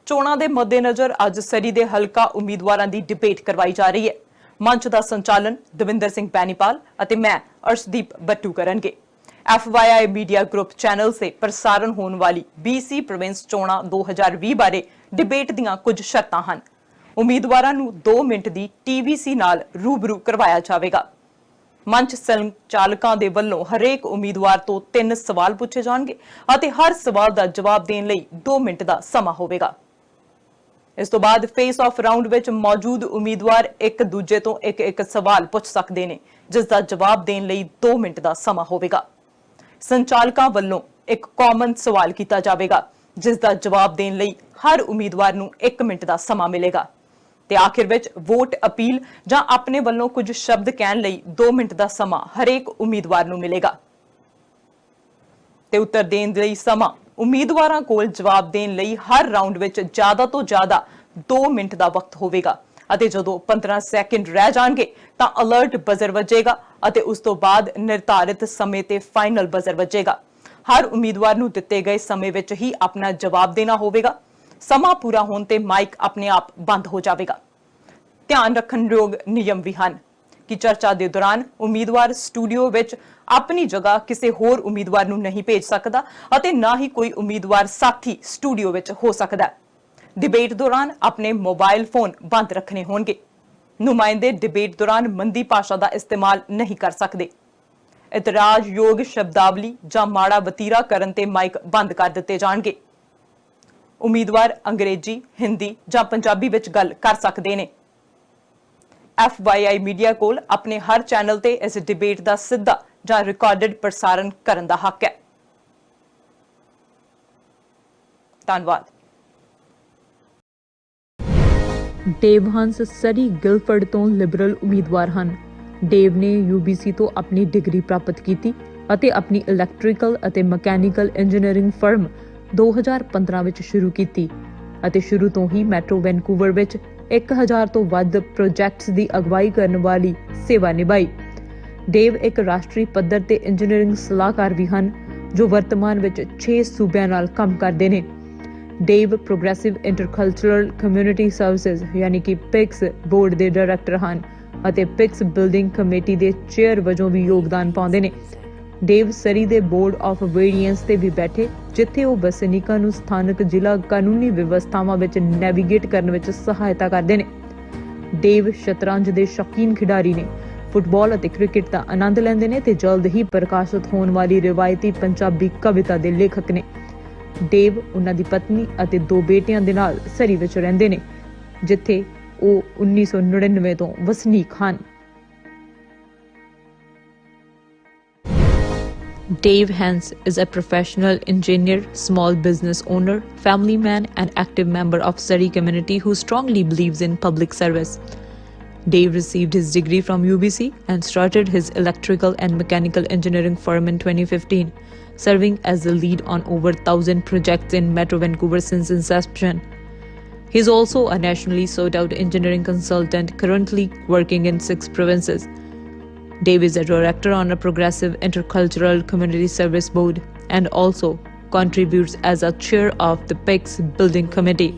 ਚੋਣਾਂ ਦੇ ਮੱਦੇਨਜ਼ਰ ਅੱਜ ਸਰੀ ਦੇ ਹਲਕਾ ਉਮੀਦਵਾਰਾਂ ਦੀ ਡਿਬੇਟ ਕਰਵਾਈ ਜਾ ਰਹੀ ਹੈ। ਮੰਚ ਦਾ ਸੰਚਾਲਨ ਦਵਿੰਦਰ ਸਿੰਘ ਪੈਨੀਪਾਲ ਅਤੇ मैं अर्शदीप बट्टू करेंगे। FYI मीडिया ग्रुप चैनल से प्रसारण होने वाली BC प्रोविंस चोणां 2020 बारे डिबेट दीआं कुछ शर्तां हन। उम्मीदवारां नूं 2 मिनट दी TVC नाल रूबरू करवाया जावेगा। मंच संचालकां दे वल्लों हरेक उम्मीदवार तो 3 सवाल पूछे जाणगे ਅਤੇ हर सवाल दा जवाब देण लई 2 मिनट दा समा होवेगा। इस तो बाद फेस ऑफ राउंड विच मौजूद उम्मीदवार एक दूजे तो एक सवाल पूछ सकते हैं, जिसका जवाब देने लई 2 मिनट का समा होवेगा। संचालकां वल्लों एक कॉमन सवाल किया जाएगा, जिसका जवाब देने लई हर उम्मीदवार नूं 1 मिनट का समा मिलेगा। ते आखिर विच वोट अपील जां अपने वल्लों कुछ शब्द कहण लई 2 मिनट का समा हरेक उम्मीदवार नूं मिलेगा। ते उत्तर देण लई समा उम्मीदवारां कोल जवाब देण लई हर राउंड विच ज़्यादा तो ज़्यादा 2 मिनट का वक्त होवेगा ਅਤੇ ਜਦੋਂ 15 ਸੈਕਿੰਡ ਰਹਿ ਜਾਣਗੇ ਤਾਂ ਅਲਰਟ ਬਜ਼ਰ ਵੱਜੇਗਾ ਅਤੇ ਉਸ ਤੋਂ ਬਾਅਦ ਨਿਰਧਾਰਿਤ ਸਮੇਂ ਤੇ ਫਾਈਨਲ ਬਜ਼ਰ ਵੱਜੇਗਾ। ਹਰ ਉਮੀਦਵਾਰ ਨੂੰ ਦਿੱਤੇ ਗਏ ਸਮੇਂ ਵਿੱਚ ਹੀ ਆਪਣਾ ਜਵਾਬ ਦੇਣਾ ਹੋਵੇਗਾ। ਸਮਾਂ ਪੂਰਾ ਹੋਣ ਤੇ ਮਾਈਕ ਆਪਣੇ ਆਪ ਬੰਦ ਹੋ ਜਾਵੇਗਾ। ਧਿਆਨ ਰੱਖਣ ਯੋਗ ਨਿਯਮ ਵੀ ਹਨ ਕਿ ਚਰਚਾ ਦੇ ਦੌਰਾਨ ਉਮੀਦਵਾਰ ਸਟੂਡੀਓ ਵਿੱਚ ਆਪਣੀ ਜਗ੍ਹਾ ਕਿਸੇ ਹੋਰ ਉਮੀਦਵਾਰ ਨੂੰ ਨਹੀਂ ਭੇਜ ਸਕਦਾ ਅਤੇ ਨਾ ਹੀ ਕੋਈ ਉਮੀਦਵਾਰ ਸਾਥੀ ਸਟੂਡੀਓ ਵਿੱਚ ਹੋ ਸਕਦਾ। डिबेट दौरान अपने मोबाइल फोन बंद रखने होंगे। नुमाइंदे डिबेट दौरान मंदी भाषा का इस्तेमाल नहीं कर सकते। इतराज योग शब्दावली जां माड़ा वतीरा करन ते माइक बंद कर दिते जाणगे। उम्मीदवार अंग्रेजी, हिंदी जां पंजाबी विच गल कर सकते हैं। FYI मीडिया कोल अपने हर चैनल ते इस डिबेट का सीधा जां रिकॉर्डेड प्रसारण करन दा हक है। धन्यवाद। ਡੇਵ ਹੰਸ ਸਰੀ ਗਿਲਫਰਡ ਤੋਂ ਲਿਬਰਲ ਉਮੀਦਵਾਰ ਹਨ। ਡੇਵ ਨੇ UBC ਤੋਂ ਆਪਣੀ ਡਿਗਰੀ ਪ੍ਰਾਪਤ ਕੀਤੀ ਅਤੇ ਆਪਣੀ ਇਲੈਕਟ੍ਰੀਕਲ ਅਤੇ ਮਕੈਨੀਕਲ ਇੰਜੀਨੀਅਰਿੰਗ ਫਰਮ 2015 ਵਿੱਚ ਸ਼ੁਰੂ ਕੀਤੀ ਅਤੇ ਸ਼ੁਰੂ ਤੋਂ ਹੀ ਮੈਟਰੋ ਵੈਨਕੂਵਰ ਵਿੱਚ 1000 ਤੋਂ ਵੱਧ ਪ੍ਰੋਜੈਕਟਸ ਦੀ ਅਗਵਾਈ ਕਰਨ ਵਾਲੀ ਸੇਵਾ ਨਿਭਾਈ। ਡੇਵ ਇੱਕ ਰਾਸ਼ਟਰੀ ਪੱਧਰ ਤੇ ਇੰਜੀਨੀਅਰਿੰਗ ਸਲਾਹਕਾਰ ਵੀ ਹਨ ਜੋ ਵਰਤਮਾਨ ਵਿੱਚ 6 ਸੂਬਿਆਂ ਨਾਲ ਕੰਮ ਕਰਦੇ ਨੇ। ਡੇਵ ਪ੍ਰੋਗਰੈਸਿਵ ਇੰਟਰਕਲਚਰਲ ਕਮਿਊਨਿਟੀ ਸਰਵਿਸਿਜ਼ ਯਾਨੀ ਕਿ PICS ਬੋਰਡ ਦੇ ਡਾਇਰੈਕਟਰ ਹਨ ਅਤੇ PICS ਬਿਲਡਿੰਗ ਕਮੇਟੀ ਦੇ ਚੇਅਰ ਵਜੋਂ ਵੀ ਯੋਗਦਾਨ ਪਾਉਂਦੇ ਨੇ। ਡੇਵ ਸਰੀ ਦੇ ਬੋਰਡ ਆਫ ਵੇਰੀਐਂਸ ਤੇ ਵੀ ਬੈਠੇ, ਜਿੱਥੇ ਉਹ ਵਸਨੀਕਾਂ ਨੂੰ ਸਥਾਨਕ ਜ਼ਿਲ੍ਹਾ ਕਾਨੂੰਨੀ ਵਿਵਸਥਾਵਾਂ ਵਿੱਚ ਨੈਵੀਗੇਟ ਕਰਨ ਵਿੱਚ ਸਹਾਇਤਾ ਕਰਦੇ ਨੇ। ਡੇਵ ਸ਼ਤਰੰਜ ਦੇ ਸ਼ੌਕੀਨ ਖਿਡਾਰੀ ਨੇ, ਫੁੱਟਬਾਲ ਅਤੇ ਕ੍ਰਿਕਟ ਦਾ ਆਨੰਦ ਲੈਂਦੇ ਨੇ ਤੇ ਜਲਦ ਹੀ ਪ੍ਰਕਾਸ਼ਿਤ ਹੋਣ ਵਾਲੀ ਰਿਵਾਇਤੀ ਪੰਜਾਬੀ ਕਵਿਤਾ ਦੇ ਲੇਖਕ ਨੇ। ਡੇਵ ਉਹਨਾਂ ਦੀ ਪਤਨੀ ਅਤੇ 2 ਬੇਟਿਆਂ ਦੇ ਨਾਲ ਸਰੀ ਵਿੱਚ ਰਹਿੰਦੇ ਨੇ, ਜਿੱਥੇ ਉਹ 1999 ਤੋਂ ਵਸਨੀਕ ਹਨ। Dave Hens is a professional engineer, small business owner, family man and active member of Surrey community who strongly believes in public service. Dave received his degree from UBC and started his electrical and mechanical engineering firm in 2015, serving as the lead on over 1,000 projects in Metro Vancouver since inception. He is also a nationally sought-out engineering consultant currently working in 6 provinces. Dave is a director on a progressive intercultural community service board and also contributes as a chair of the PICS building committee.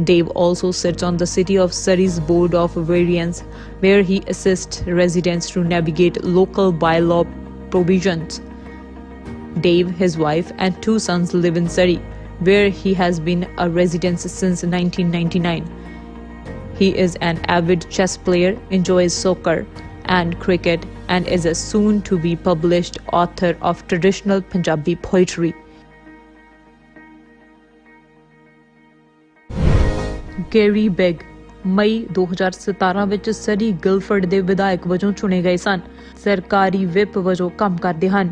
Dave also sits on the City of Surrey's Board of Variance, where he assists residents to navigate local bylaw provisions. Dave, his wife and 2 sons live in Surrey, where he has been a resident since 1999. He is an avid chess player, enjoys soccer and cricket, and is a soon-to-be published author of traditional Punjabi poetry. Gary ਬੈਗ ਮਈ 2017 ਵਿੱਚ ਸਰੀ Guildford ਦੇ ਵਿਧਾਇਕ ਵਜੋਂ ਚੁਣੇ ਗਏ ਸਨ। ਸਰਕਾਰੀ whip ਵਜੋਂ ਕੰਮ ਕਰਦੇ ਹਨ।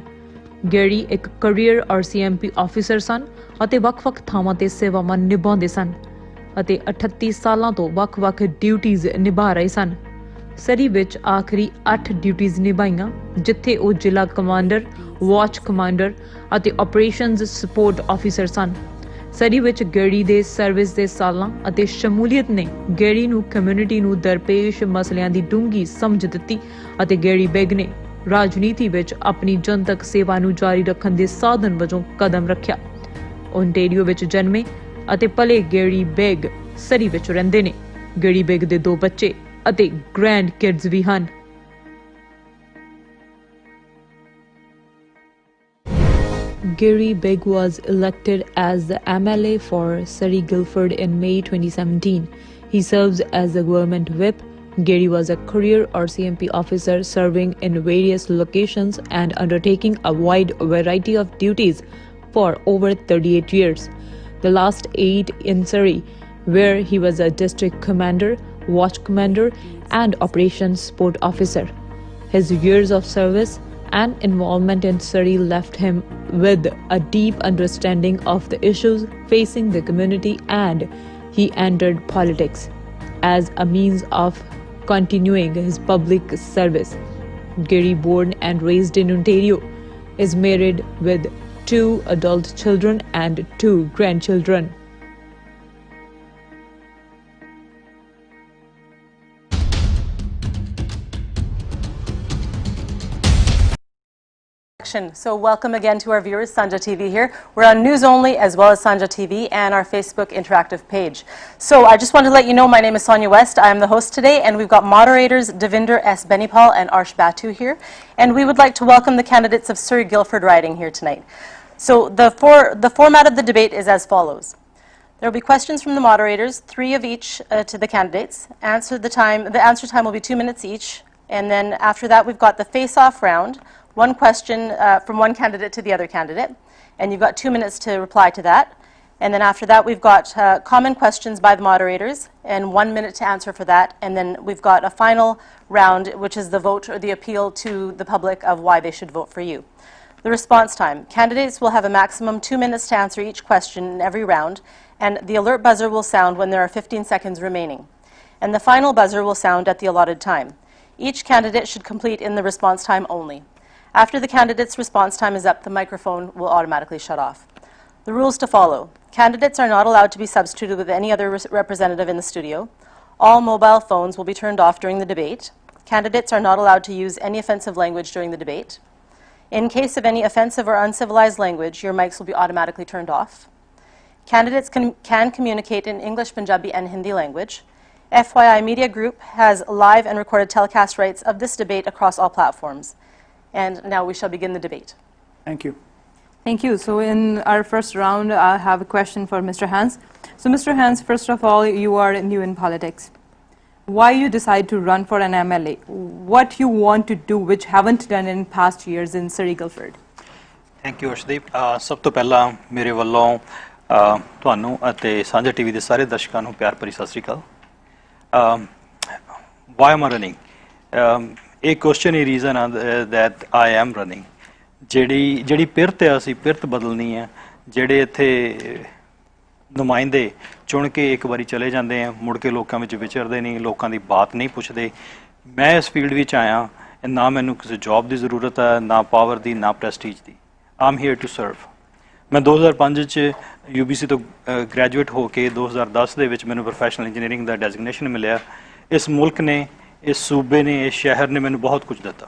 ਗੈਰੀ ਇੱਕ ਕੈਰੀਅਰ RCMP ਆਫੀਸਰ ਸਨ ਅਤੇ ਵੱਖ-ਵੱਖ ਥਾਵਾਂ ਤੇ ਸੇਵਾਵਾਂ ਨਿਭਾਉਂਦੇ ਸਨ ਅਤੇ 38 ਸਾਲਾਂ ਤੋਂ ਵੱਖ-ਵੱਖ ਡਿਊਟੀਜ਼ ਨਿਭਾ ਰਹੇ ਸਨ। ਸਰੀ ਵਿੱਚ ਆਖਰੀ 8 ਡਿਊਟੀਜ਼ ਨਿਭਾਈਆਂ, ਜਿੱਥੇ ਉਹ ਜ਼ਿਲ੍ਹਾ ਕਮਾਂਡਰ, ਵਾਚ ਕਮਾਂਡਰ ਅਤੇ ਆਪਰੇਸ਼ਨਜ਼ ਸਪੋਰਟ ਆਫੀਸਰ ਸਨ। ਸਰੀ ਵਿੱਚ ਗੈਰੀ ਦੇ ਸਰਵਿਸ ਦੇ ਸਾਲਾਂ ਅਤੇ ਸ਼ਮੂਲੀਅਤ ਨੇ ਗੈਰੀ ਨੂੰ ਕਮਿਊਨਿਟੀ ਨੂੰ ਦਰਪੇਸ਼ ਮਸਲਿਆਂ ਦੀ ਡੂੰਘੀ ਸਮਝ ਦਿੱਤੀ ਅਤੇ ਗੈਰੀ ਬੈਗ ਨੇ ਰਾਜਨੀਤੀ ਵਿੱਚ ਆਪਣੀ ਜਨਤਕ ਸੇਵਾ ਨੂੰ ਜਾਰੀ ਰੱਖਣ ਦੇ ਸਾਧਨ ਵਜੋਂ ਕਦਮ ਰੱਖਿਆ। ਓਨਟੇਰੀਓ ਵਿੱਚ ਜਨਮੇ ਅਤੇ ਭਲੇ ਗੇਰੀ ਬੇਗ ਸਰੀ ਵਿੱਚ ਰਹਿੰਦੇ ਨੇ। ਗੇਰੀ ਬੇਗ ਦੇ 2 ਬੱਚੇ ਅਤੇ ਗ੍ਰੈਂਡ ਕਿਡਸ ਵੀ ਹਨ। Gary Bigg was elected as the MLA for Surrey Guildford in May 2017. He serves as a government whip. Gary was a career RCMP officer serving in various locations and undertaking a wide variety of duties for over 38 years. The last 8 in Surrey, where he was a district commander, watch commander, and operations support officer. His years of service and involvement in Surrey left him with a deep understanding of the issues facing the community, and he entered politics as a means of continuing his public service. Gary, born and raised in Ontario, is married with 2 adult children and 2 grandchildren. So welcome again to our viewers. Sanjha TV here. We're on News Only as well as Sanjha TV and our Facebook interactive page. So I just wanted to let you know my name is Sonia West. I am the host today, and we've got moderators Devinder S. Benipal and Arsh Batu here. And we would like to welcome the candidates of Surrey Guildford riding here tonight. So the format of the debate is as follows. There will be questions from the moderators, 3 of each to the candidates. The answer time will be 2 minutes each. And then after that, we've got the face-off round. 1 question from one candidate to the other candidate, and you've got 2 minutes to reply to that. And then after that, we've got common questions by the moderators, and 1 minute to answer for that. And then we've got a final round, which is the vote or the appeal to the public of why they should vote for you. The response time. Candidates will have a maximum 2 minutes to answer each question in every round, and the alert buzzer will sound when there are 15 seconds remaining. And the final buzzer will sound at the allotted time. Each candidate should complete in the response time only. After the candidate's response time is up, the microphone will automatically shut off. The rules to follow. Candidates are not allowed to be substituted with any other representative in the studio. All mobile phones will be turned off during the debate. Candidates are not allowed to use any offensive language during the debate. In case of any offensive or uncivilized language, your mics will be automatically turned off. Candidates can communicate in English, Punjabi, and Hindi language. FYI Media Group has live and recorded telecast rights of this debate across all platforms. And now we shall begin the debate. Thank you. Thank you. So in our first round, I have a question for Mr. Hans. So Mr. Hans, first of all, you are new in politics. Why you decide to run for an MLA? What you want to do which haven't done in past years in Surrey Guildford? Thank you, Arshdeep. ਸਭ ਤੋਂ ਪਹਿਲਾਂ ਮੇਰੇ ਵੱਲੋਂ ਤੁਹਾਨੂੰ ਅਤੇ ਸਾਂਝਾ TV ਦੇ ਸਾਰੇ ਦਰਸ਼ਕਾਂ ਨੂੰ ਪਿਆਰ ਭਰੀ ਸਤਿ ਸ੍ਰੀ ਅਕਾਲ। Why am I running? A question is reason that I am running. ਜਿਹੜੀ ਪਿਰਤ ਹੈ ਅਸੀਂ ਪਿਰਤ ਬਦਲਣੀ ਹੈ। ਜਿਹੜੇ ਇੱਥੇ ਨੁਮਾਇੰਦੇ ਚੁਣ ਕੇ ਇੱਕ ਵਾਰੀ ਚਲੇ ਜਾਂਦੇ ਆ ਮੁੜ ਕੇ ਲੋਕਾਂ ਵਿੱਚ ਵਿਚਰਦੇ ਨਹੀਂ ਲੋਕਾਂ ਦੀ ਬਾਤ ਨਹੀਂ ਪੁੱਛਦੇ। ਮੈਂ ਇਸ ਫੀਲਡ ਵਿੱਚ ਆਇਆ ਨਾ ਮੈਨੂੰ ਕਿਸੇ ਜੌਬ ਦੀ ਜ਼ਰੂਰਤ ਹੈ ਨਾ ਪਾਵਰ ਦੀ ਨਾ ਪ੍ਰੈਸਟੀਜ ਦੀ। I'm here to serve. ਮੈਂ 2005 ਚ UBC ਤੋਂ ਗ੍ਰੈਜੂਏਟ ਹੋ ਕੇ 2010 ਦੇ ਵਿੱਚ ਮੈਨੂੰ ਪ੍ਰੋਫੈਸ਼ਨਲ ਇੰਜੀਨੀਅਰਿੰਗ ਦਾ ਡੈਜ਼ਿਗਨੇਸ਼ਨ ਮਿਲਿਆ। ਇਸ ਮੁਲਕ ਨੇ इस सूबे ने इस शहर ने मैंने बहुत कुछ दिता।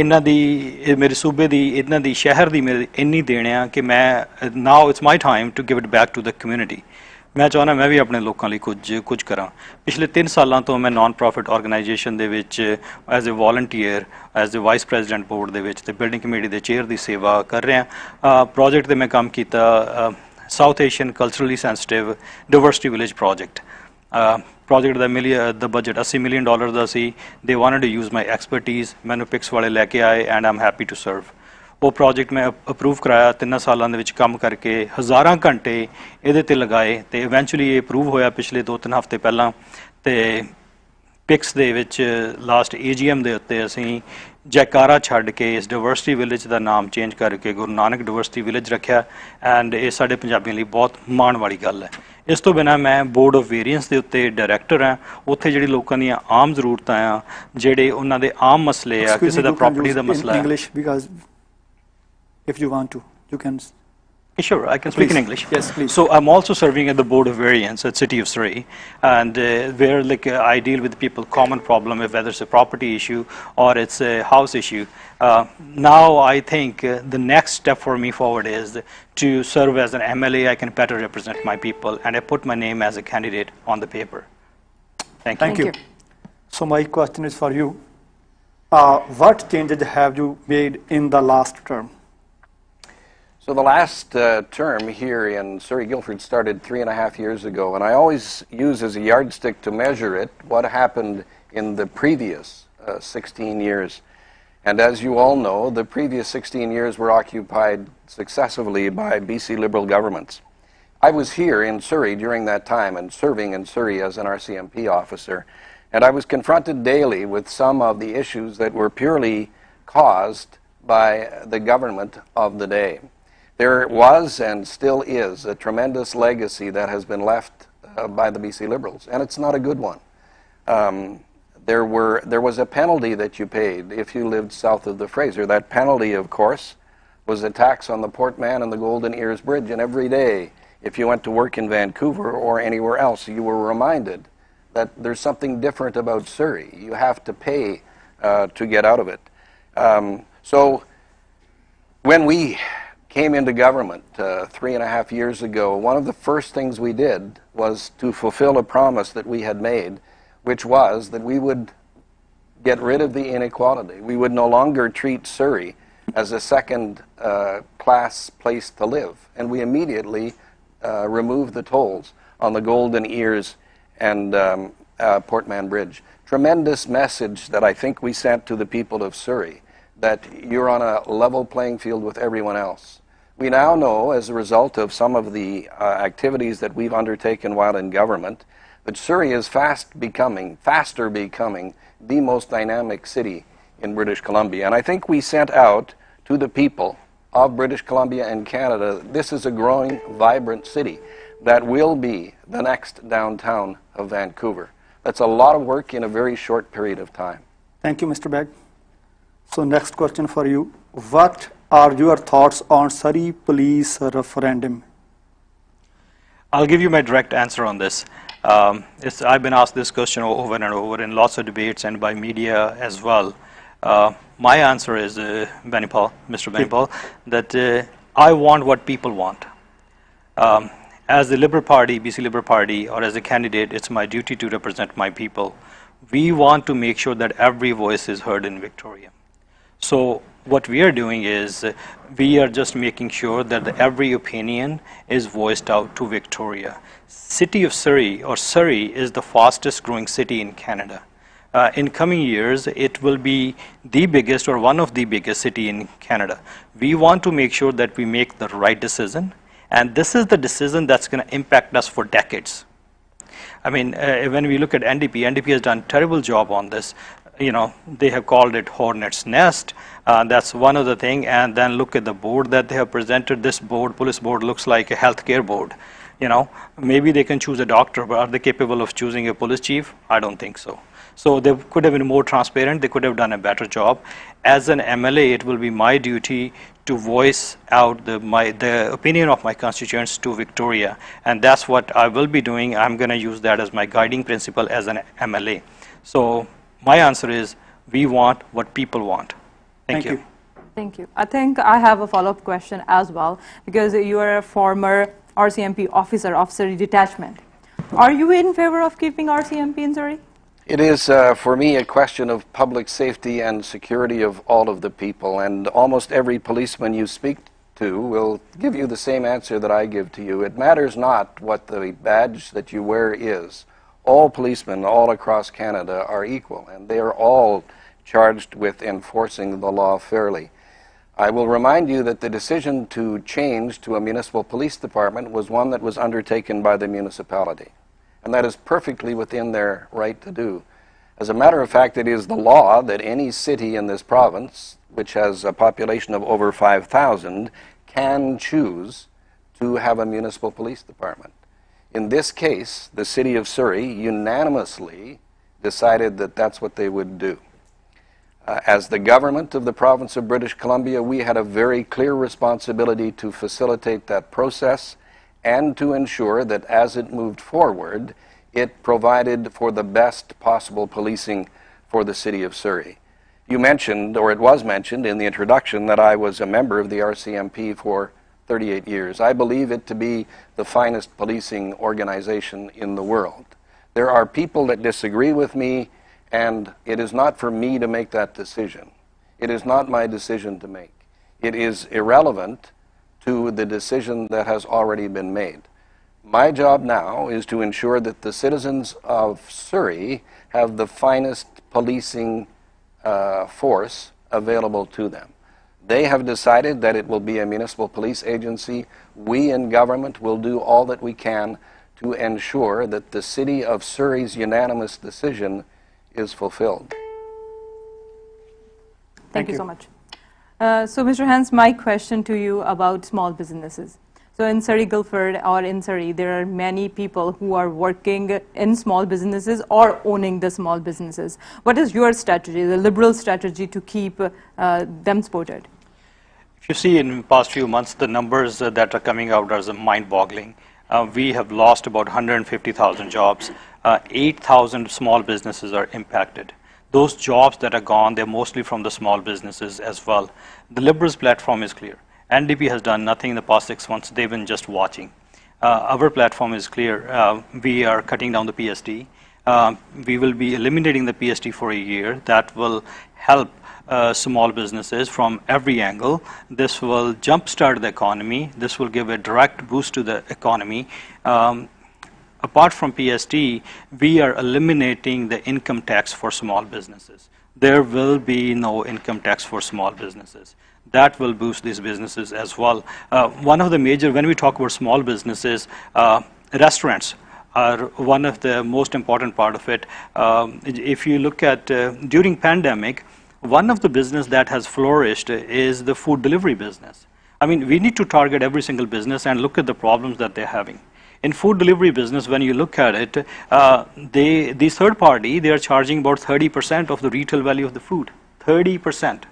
इन्हां दी मेरे सूबे दी इन्हां दी शहर दी मेरी इन्नी देने कि मैं now it's my time to give it back to the community. मैं चाहना मैं भी अपने लोगों लिए कुछ करा। पिछले 3 सालों तो मैं नॉन प्रॉफिट ऑर्गेनाइजेशन दे विच as a volunteer as a vice president board दे विच ते बिल्डिंग कमेटी दे चेयर की सेवा कर रहा। प्रोजेक्ट ते मैं काम किया south Asian culturally sensitive diversity village project. Project दा बजट $80 million ਦਾ ਸੀ। They wanted to use my expertise. मैंने पिक्स वाले लैके आए and I am happy to serve. वो प्रोजेक्ट मैं अप्रूव कराया 3 सालों ਦੇ ਵਿੱਚ ਕੰਮ ਕਰਕੇ ਹਜ਼ਾਰਾਂ ਘੰਟੇ ਇਹਦੇ ਤੇ ਲਗਾਏ ਤੇ ਇਵੈਂਚੁਅਲੀ ਇਹ ਅਪਰੂਵ ਹੋਇਆ ਪਿਛਲੇ 2-3 ਹਫ਼ਤੇ ਪਹਿਲਾਂ। ਤੇ ਪਿਕਸ ਦੇ ਵਿੱਚ ਲਾਸਟ AGM ਦੇ ਉੱਤੇ ਅਸੀਂ ਜੈਕਾਰਾ ਛੱਡ ਕੇ ਇਸ ਡਾਇਵਰਸਿਟੀ ਵਿਲੇਜ ਦਾ ਨਾਮ ਚੇਂਜ ਕਰਕੇ ਗੁਰੂ ਨਾਨਕ ਡਾਇਵਰਸਿਟੀ ਵਿਲੇਜ ਰੱਖਿਆ ਐਂਡ ਇਹ ਸਾਡੇ ਪੰਜਾਬੀਆਂ ਲਈ ਬਹੁਤ ਮਾਣ ਵਾਲੀ ਗੱਲ ਹੈ। ਇਸ ਤੋਂ ਬਿਨਾਂ ਮੈਂ ਬੋਰਡ ਆਫ ਵੇਰੀਐਂਸ ਦੇ ਉੱਤੇ ਡਾਇਰੈਕਟਰ ਹਾਂ। ਉੱਥੇ ਜਿਹੜੀ ਲੋਕਾਂ ਦੀਆਂ ਆਮ ਜ਼ਰੂਰਤਾਂ ਆ ਜਿਹੜੇ ਉਹਨਾਂ ਦੇ ਆਮ ਮਸਲੇ ਆ ਕਿਸੇ ਦਾ ਪ੍ਰਾਪਰਟੀ ਦਾ ਮਸਲਾ ਹੈ। English because if you want to you can Sure, I can speak in Please. English. Yes, please. So I'm also serving at the Board of Variance at City of Surrey, and where I deal with people common problem, whether it's a property issue or it's a house issue. Now I think the next step for me forward is to serve as an MLA. I can better represent my people, and I put my name as a candidate on the paper. Thank you. Thank you. So my question is for you. What changes have you made in the last term? So the last term here in Surrey Guildford started 3.5 years ago, and I always use as a yardstick to measure it what happened in the previous 16 years. And as you all know, the previous 16 years were occupied successively by BC Liberal governments. I was here in Surrey during that time and serving in Surrey as an RCMP officer, and I was confronted daily with some of the issues that were purely caused by the government of the day. There was and still is a tremendous legacy that has been left by the BC Liberals, and it's not a good one. There was a penalty that you paid if you lived south of the Fraser. That penalty, of course, was a tax on the Portman and the Golden Ears Bridge, and every day, if you went to work in Vancouver or anywhere else, you were reminded that there's something different about Surrey. You have to pay to get out of it. So when we came into government 3.5 years ago, one of the first things we did was to fulfill a promise that we had made, which was that we would get rid of the inequality. We would no longer treat Surrey as a second-class place to live. And we immediately removed the tolls on the Golden Ears and Portman Bridge. Tremendous message that I think we sent to the people of Surrey, that you're on a level playing field with everyone else. We now know, as a result of some of the activities that we've undertaken while in government, that Surrey is faster becoming the most dynamic city in British Columbia. And I think we sent out to the people of British Columbia and Canada, this is a growing, vibrant city that will be the next downtown of Vancouver. That's a lot of work in a very short period of time. Thank you, Mr. Begg. So next question for you. What are your thoughts on Surrey police referendum? I'll give you my direct answer on this. I've been asked this question over and over in lots of debates and by media as well. My answer is, Mr. Benipal, that I want what people want. As the Liberal Party, BC Liberal Party, or as a candidate, it's my duty to represent my people. We want to make sure that every voice is heard in Victoria. So what we are doing is we are just making sure that every opinion is voiced out to Victoria. City of Surrey, or Surrey, is the fastest growing city in Canada. In coming years, it will be the biggest or one of the biggest city in Canada. We want to make sure that we make the right decision, and this is the decision that's going to impact us for decades. I mean, when we look at NDP, NDP has done a terrible job on this. You know, they have called it Hornet's Nest. That's one of the thing. And then look at the board that they have presented. This board, police board, looks like a healthcare board. You know, maybe they can choose a doctor, but are they capable of choosing a police chief? I don't think so. So they could have been more transparent. They could have done a better job. As an MLA, it will be my duty to voice out the opinion of my constituents to Victoria. And that's what I will be doing. I'm going to use that as my guiding principle as an MLA. So my answer is, we want what people want. Thank you. Thank you. I think I have a follow-up question as well, because you are a former RCMP officer of Surrey Detachment. Are you in favor of keeping RCMP in Surrey? It is, for me, a question of public safety and security of all of the people, and almost every policeman you speak to will give you the same answer that I give to you. It matters not what the badge that you wear is. All policemen all across Canada are equal, and they are all charged with enforcing the law fairly. I will remind you that the decision to change to a municipal police department was one that was undertaken by the municipality. And that is perfectly within their right to do. As a matter of fact, it is the law that any city in this province, which has a population of over 5,000, can choose to have a municipal police department. In this case, the city of Surrey unanimously decided that that's what they would do. As the government of the province of British Columbia, we had a very clear responsibility to facilitate that process and to ensure that as it moved forward, it provided for the best possible policing for the city of Surrey. You mentioned, or it was mentioned in the introduction, that I was a member of the RCMP for 38 years. I believe it to be the finest policing organization in the world. There are people that disagree with me, and it is not for me to make that decision. It is not my decision to make. It is irrelevant to the decision that has already been made. My job now is to ensure that the citizens of Surrey have the finest policing force available to them. They have decided that it will be a municipal police agency. We in government will do all that we can to ensure that the city of Surrey's unanimous decision is fulfilled. Thank you so much. So, Mr. Hans, my question to you about small businesses. So in Surrey Guildford or in Surrey, there are many people who are working in small businesses or owning the small businesses. What is your strategy, the Liberal strategy, to keep them supported? If you see in the past few months, the numbers that are coming out are mind-boggling. We have lost about 150,000 jobs. 8,000 small businesses are impacted. Those jobs that are gone, they're mostly from the small businesses as well. The Liberals' platform is clear. NDP has done nothing in the past 6 months. They've been just watching. Our platform is clear. We are cutting down the PST. We will be eliminating the PST for a year. That will help small businesses from every angle. This will jumpstart the economy. This will give a direct boost to the economy. Apart from PST, we are eliminating the income tax for small businesses. There will be no income tax for small businesses. That will boost these businesses as well. One of the major, when we talk about small businesses, restaurants are one of the most important part of it. If you look at during pandemic, one of the business that has flourished is the food delivery business. I mean, we need to target every single business and look at the problems that they're having. In food delivery business, when you look at it, the third party, they are charging about 30% of the retail value of the food, 30%.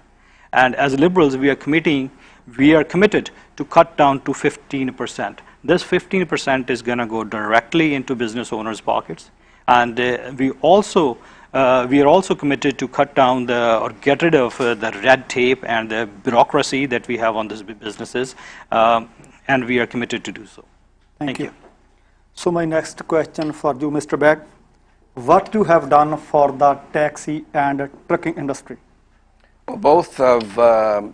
And as Liberals, we are committed to cut down to 15%. This 15% is going to go directly into business owners' pockets. And we are also committed to cut down or get rid of the red tape and the bureaucracy that we have on these businesses. And we are committed to do so. Thank you. So my next question for you, Mr. Beck. What you have done for the taxi and trucking industry? Well, both of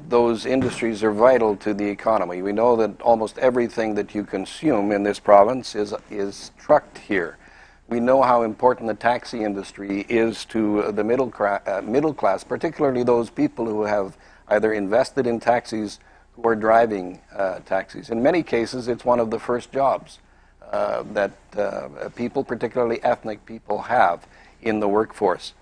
those industries are vital to the economy. We know that almost everything that you consume in this province is trucked here. We know how important the taxi industry is to the middle class, particularly those people who have either invested in taxis who are driving taxis. In many cases, it's one of the first jobs that people, particularly ethnic people, have in the workforce.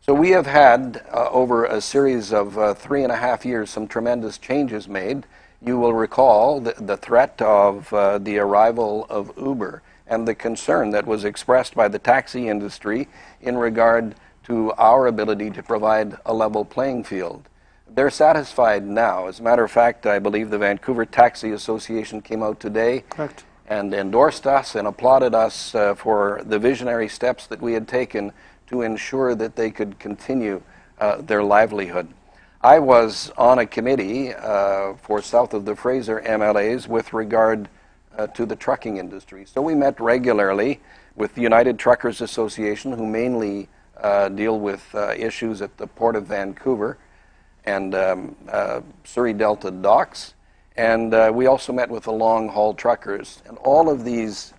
So we have had, over a series of 3.5 years, some tremendous changes made. You will recall the threat of the arrival of Uber and the concern that was expressed by the taxi industry in regard to our ability to provide a level playing field. They're satisfied now. As a matter of fact, I believe the Vancouver Taxi Association came out today and endorsed us and applauded us for the visionary steps that we had taken to ensure that they could continue their livelihood. I was on a committee for south of the Fraser MLAs with regard to the trucking industry. So we met regularly with the United Truckers Association, who mainly deal with issues at the Port of Vancouver and Surrey Delta docks. And we also met with the long-haul truckers. And all of these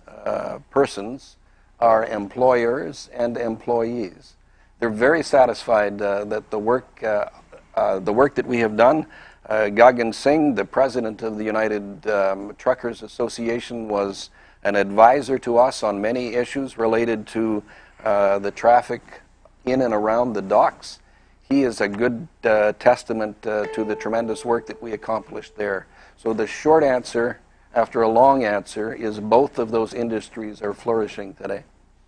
persons are employers and employees. They're very satisfied that the work that we have done. Gagan Singh, the president of the United Truckers Association, was an advisor to us on many issues related to the traffic in and around the docks. He is a good testament to the tremendous work that we accomplished there. So the short answer, after a long answer, is both of those industries are flourishing today.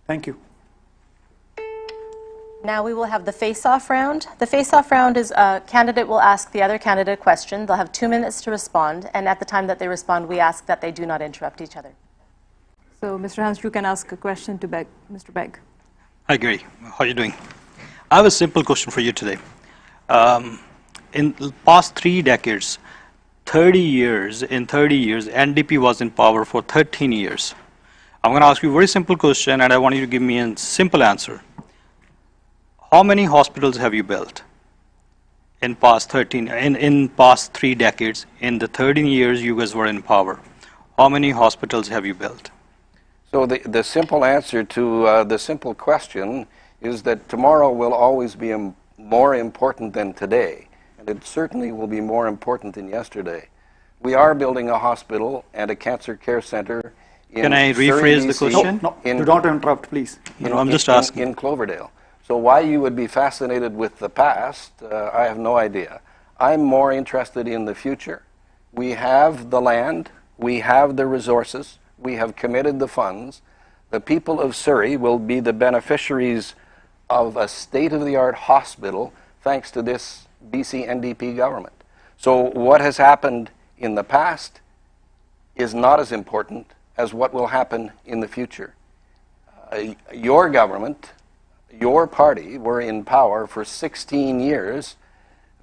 Thank you. Now we will have the face-off round. The face-off round is a candidate will ask the other candidate a question. They'll have 2 minutes to respond, and at the time that they respond, we ask that they do not interrupt each other. So, Mr. Hans, you can ask a question to Mr. Begg. Hi, Gary. How are you doing? I have a simple question for you today. In the past 3 decades, 30 years, NDP was in power for 13 years. I'm going to ask you a very simple question, and I want you to give me a simple answer. How many hospitals have you built in past 3 decades, in the 13 years you guys were in power? How many hospitals have you built? So the simple answer to the simple question is that tomorrow will always be more important than today, and it certainly will be more important than yesterday. We are building a hospital and a cancer care center in Can I rephrase the question? No, you don't interrupt, please. No, I'm just asking. In Cloverdale. So why you would be fascinated with the past, I have no idea. I'm more interested in the future. We have the land, we have the resources, we have committed the funds. The people of Surrey will be the beneficiaries of a state-of-the-art hospital thanks to this BC NDP government. So what has happened in the past is not as important as what will happen in the future. Your government, your party, were in power for 16 years.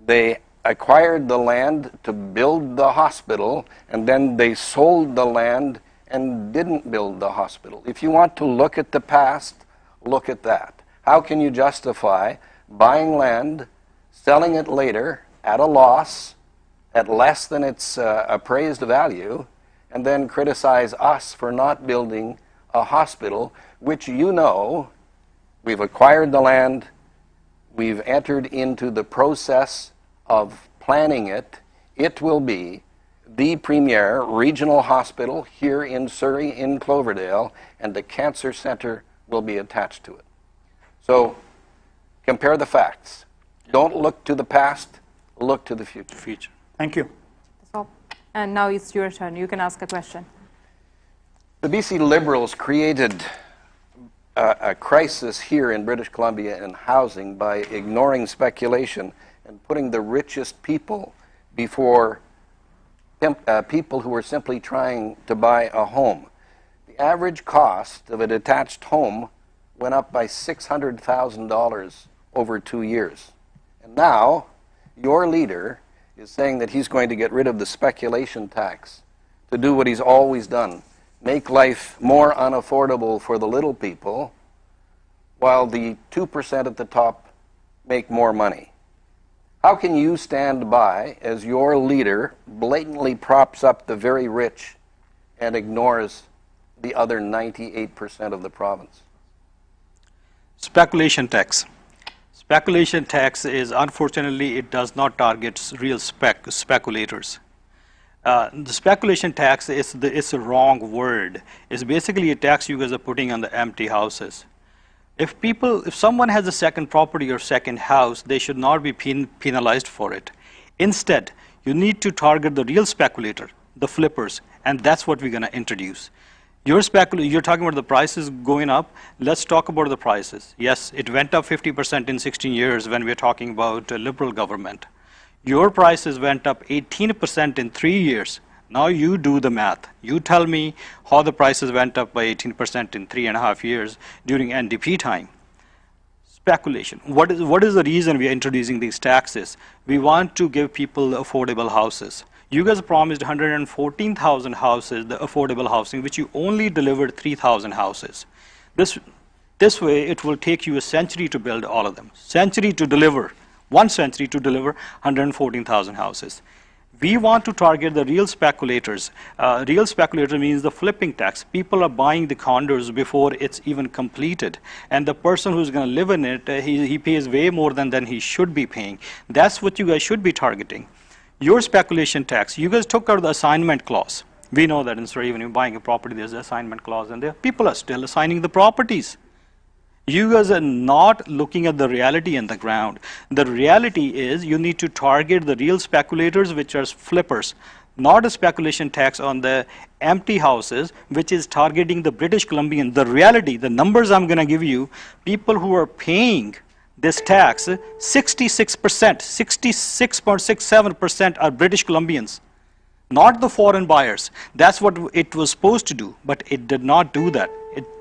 They acquired the land to build the hospital, and then they sold the land and didn't build the hospital. If you want to look at the past, look at that. How can you justify buying land, selling it later at a loss, at less than its appraised value, and then criticize us for not building a hospital, which you know we've acquired the land, we've entered into the process of planning it. It will be the premier regional hospital here in Surrey, in Cloverdale, and the cancer center will be attached to it. So compare the facts. Don't look to the past, look to the future. Thank you. That's all. And now it's your turn. You can ask a question. The BC Liberals created a crisis here in British Columbia in housing by ignoring speculation and putting the richest people before people who are simply trying to buy a home. The average cost of a detached home went up by $600,000 over 2 years. And now, your leader is saying that he's going to get rid of the speculation tax to do what he's always done, make life more unaffordable for the little people, while the 2% at the top make more money. How can you stand by as your leader blatantly props up the very rich and ignores the other 98% of the province? Speculation tax. Speculation tax is, unfortunately, it does not target real speculators. The speculation tax is a wrong word. It's basically a tax you guys are putting on the empty houses. If someone has a second property or second house, they should not be penalized for it. Instead, you need to target the real speculator, the flippers, and that's what we're going to introduce. You're talking about the prices going up. Let's talk about the prices. Yes, it went up 50% in 16 years when we're talking about a liberal government. Your prices went up 18% in 3 years. Now you do the math. You tell me how the prices went up by 18% in 3.5 years during NDP time. Speculation. What is the reason we are introducing these taxes? We want to give people affordable houses. You guys promised 114,000 houses, the affordable housing, which you only delivered 3,000 houses. This way, it will take you a century to build all of them. 1 century to deliver 114,000 houses. We want to target the real speculators. Real speculator means the flipping tax. People are buying the condos before it's even completed. And the person who's going to live in it, he pays way more than he should be paying. That's what you guys should be targeting. Your speculation tax, you guys took out the assignment clause. We know that in Surrey, when you're buying a property, there's an assignment clause, and people are still assigning the properties. You guys are not looking at the reality on the ground. The reality is you need to target the real speculators, which are flippers, not a speculation tax on the empty houses, which is targeting the British Columbian. The reality, the numbers I'm going to give you, people who are paying this tax, 66.67% are British Columbians, not the foreign buyers. That's what it was supposed to do, but it did not do that.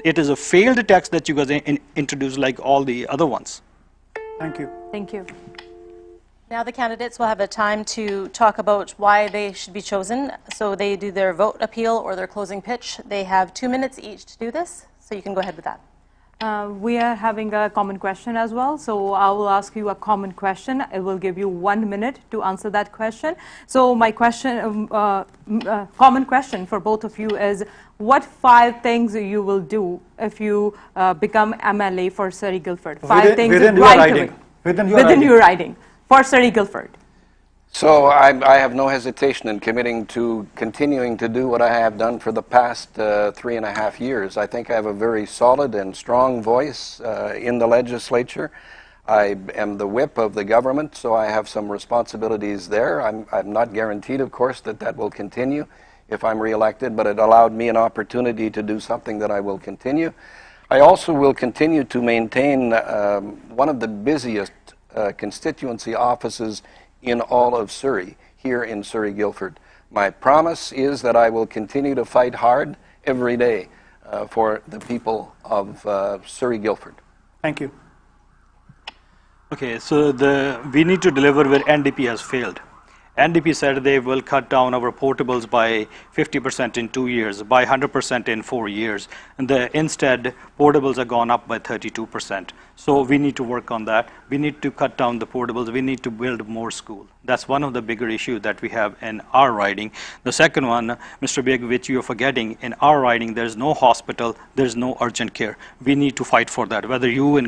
It is a failed tax that you guys introduced like all the other ones. Thank you. Thank you. Now the candidates will have a time to talk about why they should be chosen. So they do their vote appeal or their closing pitch. They have 2 minutes each to do this, so you can go ahead with that. We are having a common question as well, so I will ask you a common question. It will give you 1 minute to answer that question. So my question, common question for both of you is, what 5 things you will do if you become MLA for Surrey Guildford? 5 things within your right riding. away. Within your riding for Surrey Guildford. So I have no hesitation in committing to continuing to do what I have done for the past 3.5 years. I think I have a very solid and strong voice in the legislature. I am the whip of the government, so I have some responsibilities there. I'm not guaranteed, of course, that that will continue if I'm reelected, but it allowed me an opportunity to do something that I will continue. I also will continue to maintain one of the busiest constituency offices in all of Surrey, here in Surrey Guildford. My promise is that I will continue to fight hard every day for the people of Surrey Guildford. Thank you. Okay, so we need to deliver where NDP has failed. NDP said they will cut down our portables by 50% in 2 years, by 100% in 4 years. And instead, portables have gone up by 32%. So we need to work on that. We need to cut down the portables. We need to build more schools. That's one of the bigger issues that we have in our riding. The second one, Mr. Big, which you're forgetting, in our riding, there's no hospital, there's no urgent care. We need to fight for that. Whether you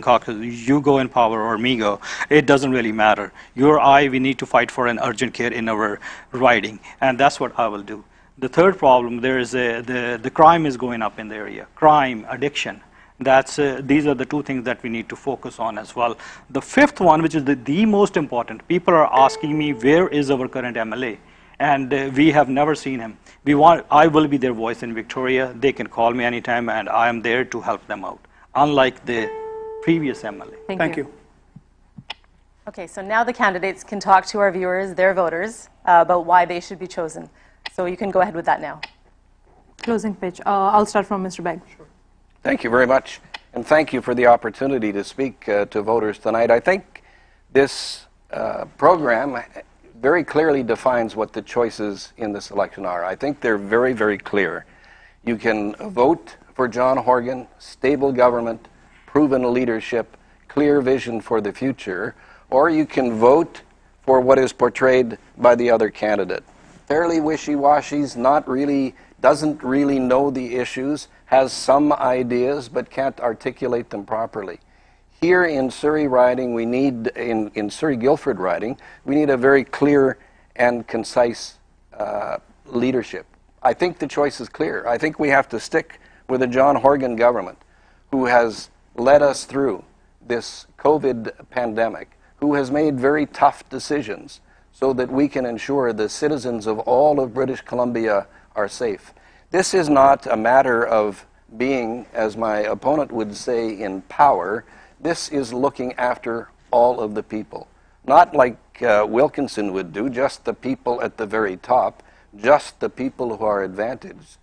go in power or me go, it doesn't really matter. You or I, we need to fight for an urgent care in our riding, and that's what I will do. The third problem, there is the crime is going up in the area. Crime, addiction. These are the 2 things that we need to focus on as well. The fifth one, which is the most important, people are asking me, where is our current MLA? And we have never seen him. I will be their voice in Victoria. They can call me anytime, and I am there to help them out, unlike the previous MLA. Thank you. Okay, so now the candidates can talk to our viewers, their voters, about why they should be chosen. So you can go ahead with that now. Closing pitch. I'll start from Mr. Begg. Sure. Thank you very much, and thank you for the opportunity to speak to voters tonight. I think this program very clearly defines what the choices in this election are. I think they're very, very clear. You can vote for John Horgan, stable government, proven leadership, clear vision for the future, or you can vote for what is portrayed by the other candidate. Fairly wishy-washy, doesn't really know the issues, has some ideas but can't articulate them properly. Here in Surrey riding, we need, in Surrey Guildford riding, we need a very clear and concise leadership. I think the choice is clear. I think we have to stick with the John Horgan government, who has led us through this COVID pandemic, who has made very tough decisions so that we can ensure the citizens of all of British Columbia are safe. This is not a matter of being, as my opponent would say, in power. This is looking after all of the people. Not like Wilkinson would do, just the people at the very top, just the people who are advantaged.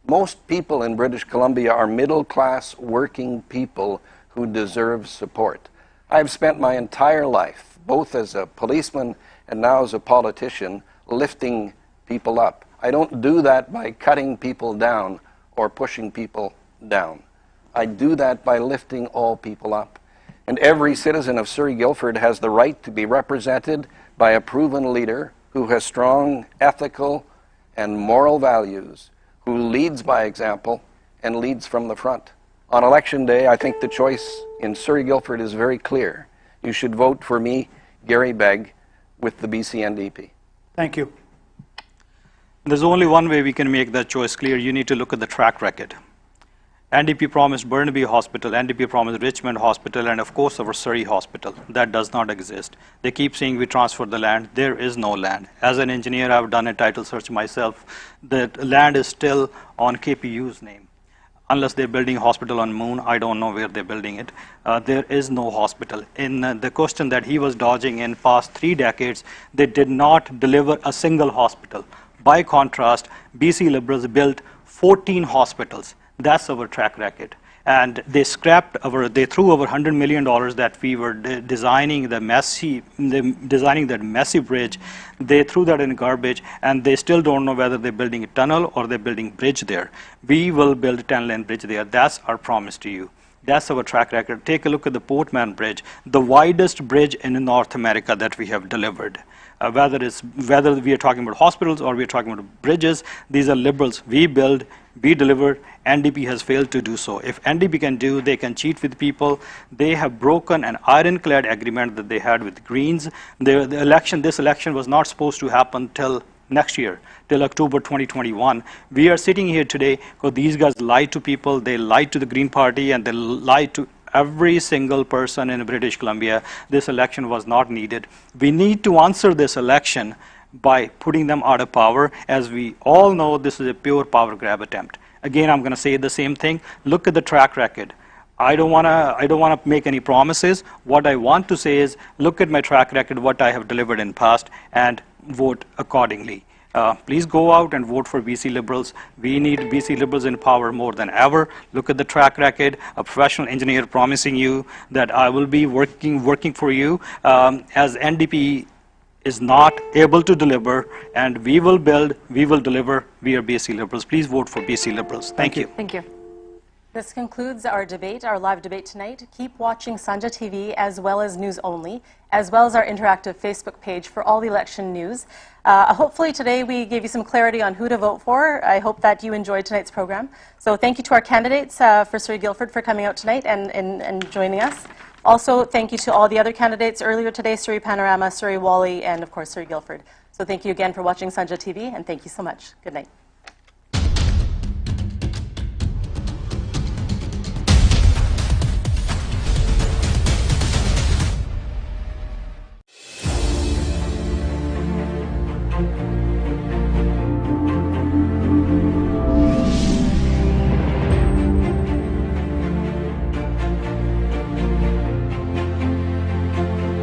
Most people in British Columbia are middle-class working people who deserve support. I've spent my entire life, both as a policeman and now as a politician, lifting people up. I don't do that by cutting people down or pushing people down. I do that by lifting all people up. And every citizen of Surrey Guildford has the right to be represented by a proven leader who has strong ethical and moral values, who leads by example and leads from the front. On election day, I think the choice in Surrey Guildford is very clear. You should vote for me, Gary Begg, with the BC NDP. Thank you. There's only one way we can make that choice clear. You need to look at the track record. NDP promised Burnaby Hospital, NDP promised Richmond Hospital, and of course our Surrey Hospital. That does not exist. They keep saying we transfer the land. There is no land. As an engineer, I've done a title search myself. The land is still on KPU's name. unless they're building a hospital on moon, I don't know where they're building it. There is no hospital. In the question that he was dodging in past 3 decades, they did not deliver a single hospital. By contrast, BC Liberals built 14 hospitals. That's our track record. And they they threw over $100 million that we were designing that messy bridge. They threw that in garbage, and they still don't know whether they're building a tunnel or they're building bridge there. We will build a 10-lane bridge there. That's our promise to you. That's our track record. Take a look at the Portman Bridge, the widest bridge in North America that we have delivered. Whether we are talking about hospitals or we are talking about bridges, these are Liberals. We build, we deliver. NDP has failed to do so. If NDP can do, they can cheat with people. They have broken an ironclad agreement that they had with Greens. This election was not supposed to happen till next year, till October 2021. We are sitting here today because these guys lied to people. They lied to the Green Party, and they lied to every single person in British Columbia. This election was not needed. We need to answer this election by putting them out of power. As we all know, this is a pure power grab attempt. Again, I'm going to say the same thing. Look at the track record. I don't want to make any promises. What I want to say is, look at my track record, what I have delivered in past, and vote accordingly. Please go out and vote for BC Liberals. We need BC Liberals in power more than ever. Look at the track record. A professional engineer promising you that I will be working for you as NDP is not able to deliver, and we will build, we will deliver. We are BC Liberals. Please vote for BC Liberals. Thank you. Thank you. This concludes our debate, our live debate tonight. Keep watching Sanjha TV as well as News Only, as well as our interactive Facebook page for all the election news. Hopefully today we gave you some clarity on who to vote for. I hope that you enjoyed tonight's program. So thank you to our candidates, for Surrey Guildford for coming out tonight and joining us. Also, thank you to all the other candidates earlier today, Surrey Panorama, Surrey Wally, and of course Surrey Guildford. So thank you again for watching Sanjha TV, and thank you so much. Good night.